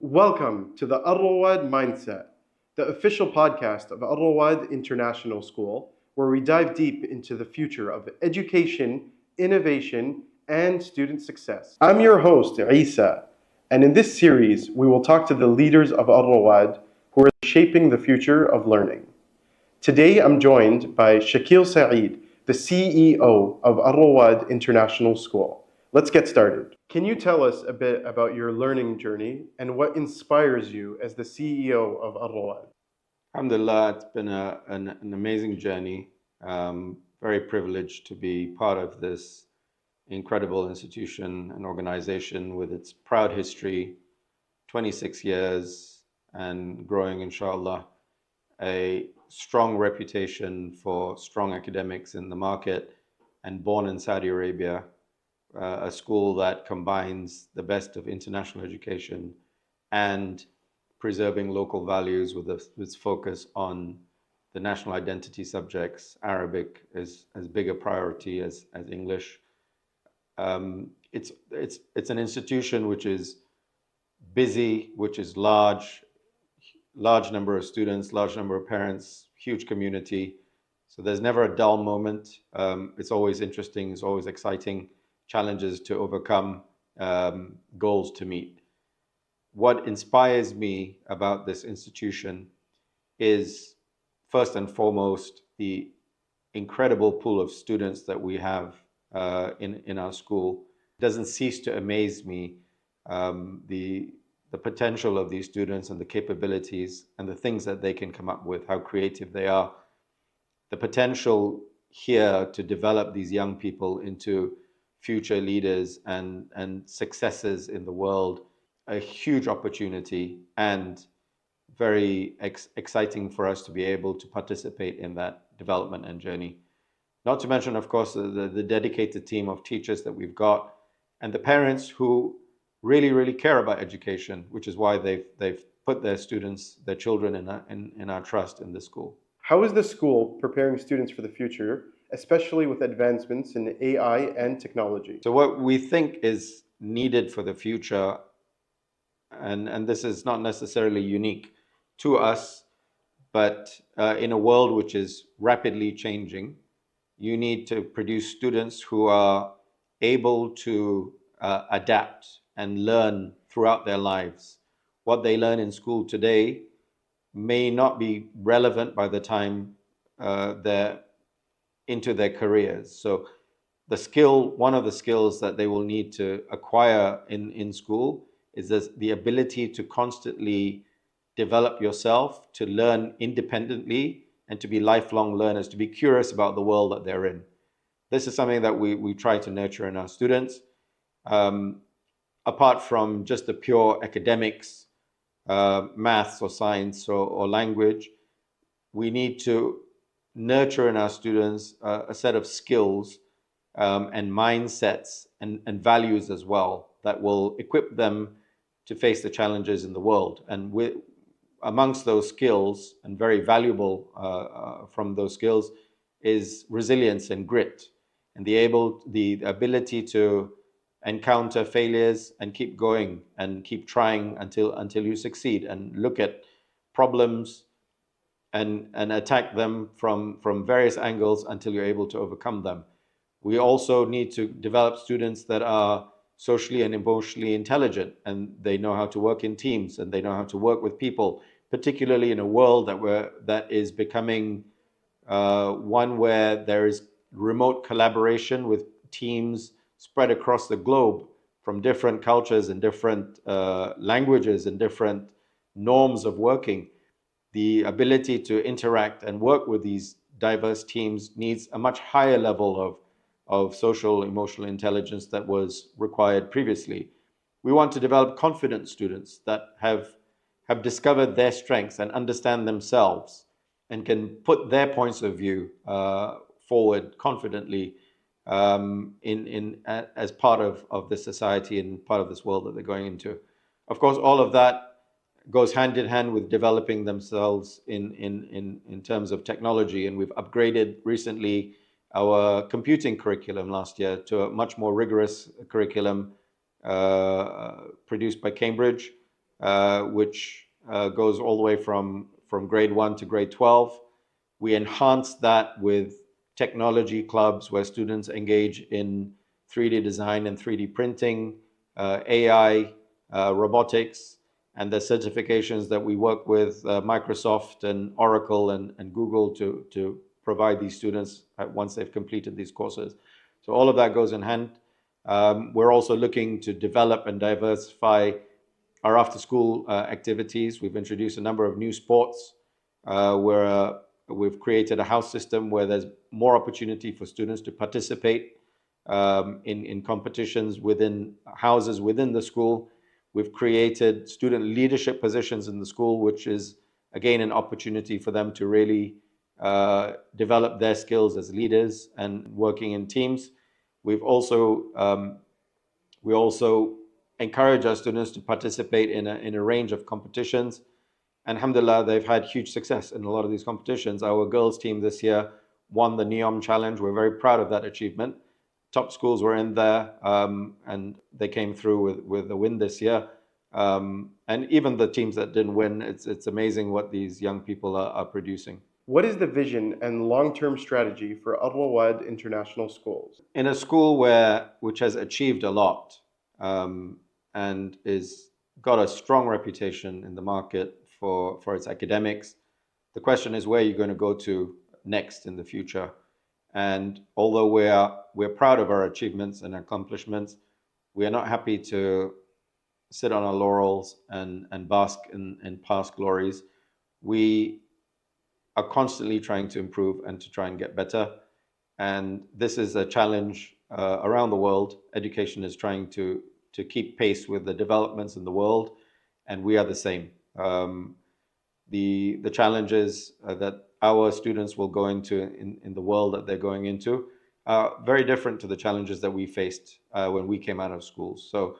Welcome to the Rowad Mindset, the official podcast of Rowad International School, where we dive deep into the future of education, innovation, and student success. I'm your host, Isa, and in this series, we will talk to the leaders of Rowad who are shaping the future of learning. Today, I'm joined by Shakil Saeed, the CEO of Rowad International School. Let's get started. Can you tell us a bit about your learning journey and what inspires you as the CEO of Rowad? Alhamdulillah, it's been an amazing journey. Very privileged to be part of this incredible institution and organization with its proud history, 26 years and growing, inshallah, a strong reputation for strong academics in the market, and born in Saudi Arabia, a school that combines the best of international education and preserving local values with its focus on the national identity subjects. Arabic is as big a priority as English. It's an institution which is busy, which is large number of students, large number of parents, huge community. So there's never a dull moment. It's always interesting, it's always exciting, challenges to overcome, goals to meet. What inspires me about this institution is, first and foremost, the incredible pool of students that we have in our school. It doesn't cease to amaze me, the potential of these students and the capabilities and the things that they can come up with, how creative they are. The potential here to develop these young people into future leaders and successes in the world, a huge opportunity, and very exciting for us to be able to participate in that development and journey. Not to mention, of course, the dedicated team of teachers that we've got, and the parents who really care about education, which is why they've put their students, their children in our trust in the school. How is the school preparing students for the future, especially with advancements in AI and technology? So what we think is needed for the future, and this is not necessarily unique to us, but in a world which is rapidly changing, you need to produce students who are able to adapt and learn throughout their lives. What they learn in school today may not be relevant by the time they're into their careers. So one of the skills that they will need to acquire in school is the ability to constantly develop yourself, to learn independently, and to be lifelong learners, to be curious about the world that they're in. This is something that we try to nurture in our students. Apart from just the pure academics, maths or science or language, we need to nurture in our students a set of skills and mindsets and values as well that will equip them to face the challenges in the world. And amongst those skills, and very valuable from those skills, is resilience and grit, and the ability to encounter failures and keep going and keep trying until you succeed, and look at problems and attack them from various angles until you're able to overcome them. We also need to develop students that are socially and emotionally intelligent, and they know how to work in teams, and they know how to work with people, particularly in a world that is becoming one where there is remote collaboration with teams spread across the globe from different cultures and different languages and different norms of working. The ability to interact and work with these diverse teams needs a much higher level of social emotional intelligence that was required previously. We want to develop confident students that have discovered their strengths and understand themselves and can put their points of view forward confidently as part of this society and part of this world that they're going into. Of course, all of that goes hand in hand with developing themselves in terms of technology, and we've upgraded recently our computing curriculum last year to a much more rigorous curriculum produced by Cambridge, which goes all the way from grade 1 to grade 12. We enhance that with technology clubs where students engage in 3D design and 3D printing, AI, robotics, and the certifications that we work with Microsoft and Oracle and Google to provide these students once they've completed these courses. So all of that goes in hand. We're also looking to develop and diversify our after-school activities. We've introduced a number of new sports where we've created a house system where there's more opportunity for students to participate in competitions within houses within the school. We've created student leadership positions in the school, which is, again, an opportunity for them to really develop their skills as leaders and working in teams. We also encourage our students to participate in a range of competitions. And alhamdulillah, they've had huge success in a lot of these competitions. Our girls team this year won the NEOM Challenge. We're very proud of that achievement. Top schools were in there, and they came through with a win this year. And even the teams that didn't win, it's amazing what these young people are producing. What is the vision and long-term strategy for Rowad International Schools? In a school which has achieved a lot and is got a strong reputation in the market for its academics, the question is where you're going to go to next in the future. And although we're proud of our achievements and accomplishments, we are not happy to sit on our laurels and bask in past glories. We are constantly trying to improve and to try and get better. And this is a challenge around the world. Education is trying to keep pace with the developments in the world, and we are the same. The challenges that our students will go into in the world that they're going into are very different to the challenges that we faced when we came out of school. So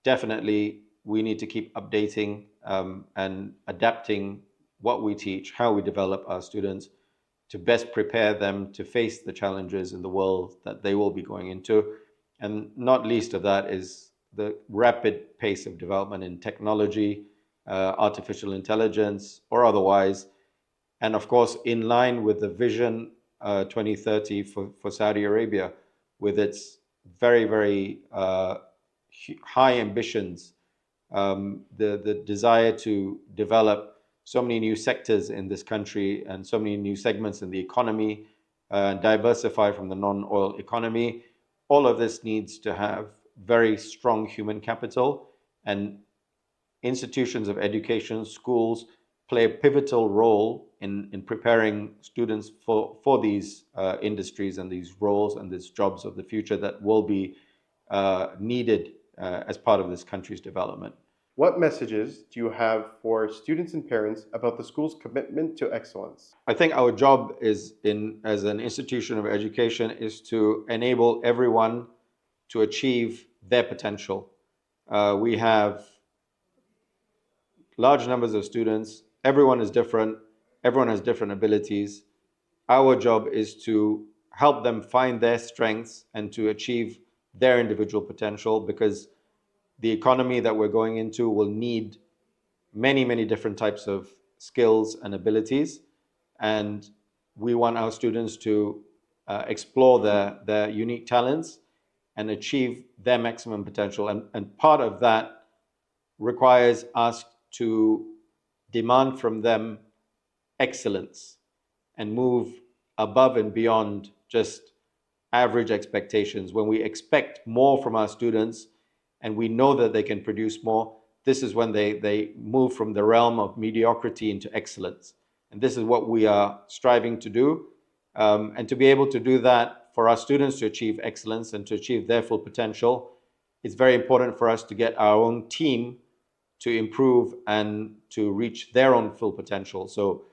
definitely we need to keep updating and adapting what we teach, how we develop our students to best prepare them to face the challenges in the world that they will be going into. And not least of that is the rapid pace of development in technology, artificial intelligence, or otherwise. And of course, in line with the Vision 2030 for Saudi Arabia, with its very, very high ambitions, the desire to develop so many new sectors in this country and so many new segments in the economy, diversify from the non-oil economy. All of this needs to have very strong human capital, and institutions of education, schools, play a pivotal role in preparing students for these industries and these roles and these jobs of the future that will be needed as part of this country's development. What messages do you have for students and parents about the school's commitment to excellence? I think our job as an institution of education is to enable everyone to achieve their potential. We have large numbers of students. Everyone is different. Everyone has different abilities. Our job is to help them find their strengths and to achieve their individual potential, because the economy that we're going into will need many, many different types of skills and abilities. And we want our students to explore their unique talents and achieve their maximum potential. And part of that requires us to demand from them excellence and move above and beyond just average expectations. When we expect more from our students and we know that they can produce more, this is when they move from the realm of mediocrity into excellence. And this is what we are striving to do. And to be able to do that for our students to achieve excellence and to achieve their full potential, it's very important for us to get our own team to improve and to reach their own full potential. So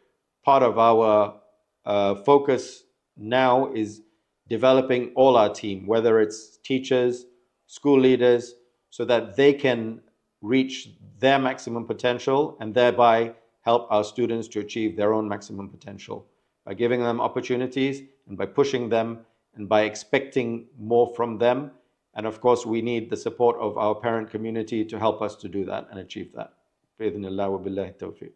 part of our focus now is developing all our team, whether it's teachers, school leaders, so that they can reach their maximum potential and thereby help our students to achieve their own maximum potential by giving them opportunities and by pushing them and by expecting more from them And of course, we need the support of our parent community to help us to do that and achieve that. بإذن الله وبالله التوفيق.